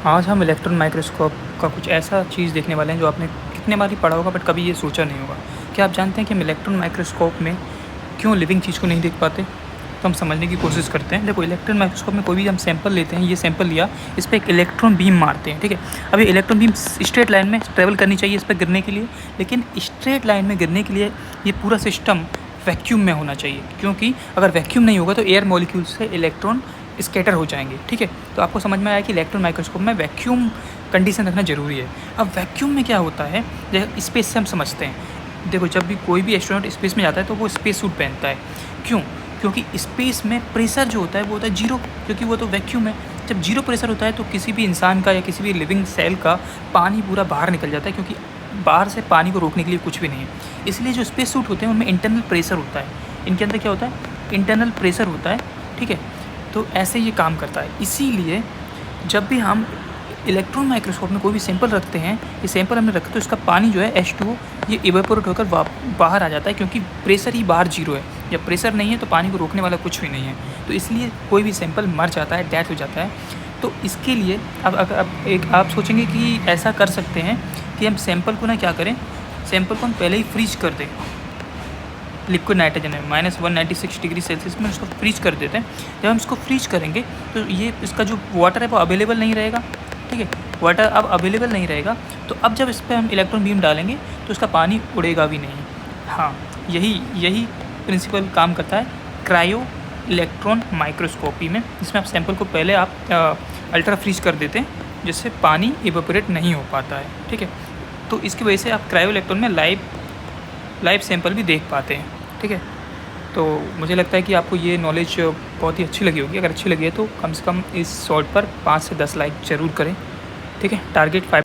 आज हम electron microscope का कुछ ऐसा चीज़ देखने वाले हैं जो आपने कितने बार ही पढ़ा होगा बट कभी ये सोचा नहीं होगा। क्या आप जानते हैं कि हम इलेक्ट्रॉन माइक्रोस्कोप में क्यों लिविंग चीज़ को नहीं देख पाते? तो हम समझने की कोशिश करते हैं। देखो, इलेक्ट्रॉन माइक्रोस्कोप में कोई भी हम सैंपल लेते हैं, ये सैंपल लिया, इस पर एक इलेक्ट्रॉन बीम मारते हैं, ठीक है। अब ये इलेक्ट्रॉन बीम स्ट्रेट लाइन में ट्रेवल करनी चाहिए इस पर गिरने के लिए, लेकिन स्ट्रेट लाइन में गिरने के लिए ये पूरा सिस्टम वैक्यूम में होना चाहिए, क्योंकि अगर वैक्यूम नहीं होगा तो एयर मॉलिक्यूल से इलेक्ट्रॉन स्कैटर हो जाएंगे, ठीक है। तो आपको समझ में आया कि इलेक्ट्रॉन माइक्रोस्कोप में वैक्यूम कंडीशन रखना ज़रूरी है। अब वैक्यूम में क्या होता है, जैसे स्पेस से हम समझते हैं। देखो, जब भी कोई भी एस्ट्रोनॉट स्पेस में जाता है तो वो स्पेस सूट पहनता है। क्यों? क्योंकि स्पेस में प्रेशर जो होता है वो होता है जीरो, क्योंकि वो तो वैक्यूम है। जब जीरो प्रेशर होता है तो किसी भी इंसान का या किसी भी लिविंग सेल का पानी पूरा बाहर निकल जाता है, क्योंकि बाहर से पानी को रोकने के लिए कुछ भी नहीं है। इसलिए जो स्पेस सूट होते हैं उनमें इंटरनल प्रेशर होता है। इनके अंदर क्या होता है? इंटरनल प्रेशर होता है, ठीक है। तो ऐसे ये काम करता है। इसीलिए जब भी हम इलेक्ट्रॉन माइक्रोस्कोप में कोई भी सैंपल रखते हैं, ये सैंपल हमने रखते तो इसका पानी जो है H2O ये इवेपोरेट होकर बाहर आ जाता है, क्योंकि प्रेशर ही बाहर जीरो है। जब प्रेशर नहीं है तो पानी को रोकने वाला कुछ भी नहीं है, तो इसलिए कोई भी सैंपल मर जाता है, डेथ हो जाता है। तो इसके लिए अब आप सोचेंगे कि ऐसा कर सकते हैं कि हम सैंपल को ना क्या करें, सैंपल को हम पहले ही फ्रीज कर दें। लिक्विड नाइट्रोजन है -196 डिग्री सेल्सियस में उसको फ्रीज कर देते हैं। जब हम इसको फ्रीज करेंगे तो ये इसका जो वाटर है वो अवेलेबल नहीं रहेगा, ठीक है। वाटर अब अवेलेबल नहीं रहेगा तो अब जब इस पर हम इलेक्ट्रॉन बीम डालेंगे तो उसका पानी उड़ेगा भी नहीं। हाँ, यही प्रिंसिपल काम करता है क्रायो इलेक्ट्रॉन माइक्रोस्कोपी में, जिसमें आप सैंपल को पहले आप अल्ट्रा फ्रीज कर देते हैं, जिससे पानी इवेपोरेट नहीं हो पाता है, ठीक है। तो इसकी वजह से आप क्रायो इलेक्ट्रॉन में लाइव सैंपल भी देख पाते हैं, ठीक है। तो मुझे लगता है कि आपको ये नॉलेज बहुत ही अच्छी लगी होगी। अगर अच्छी लगी है तो कम से कम इस शॉर्ट पर 5 से 10 लाइक ज़रूर करें, ठीक है। टारगेट 5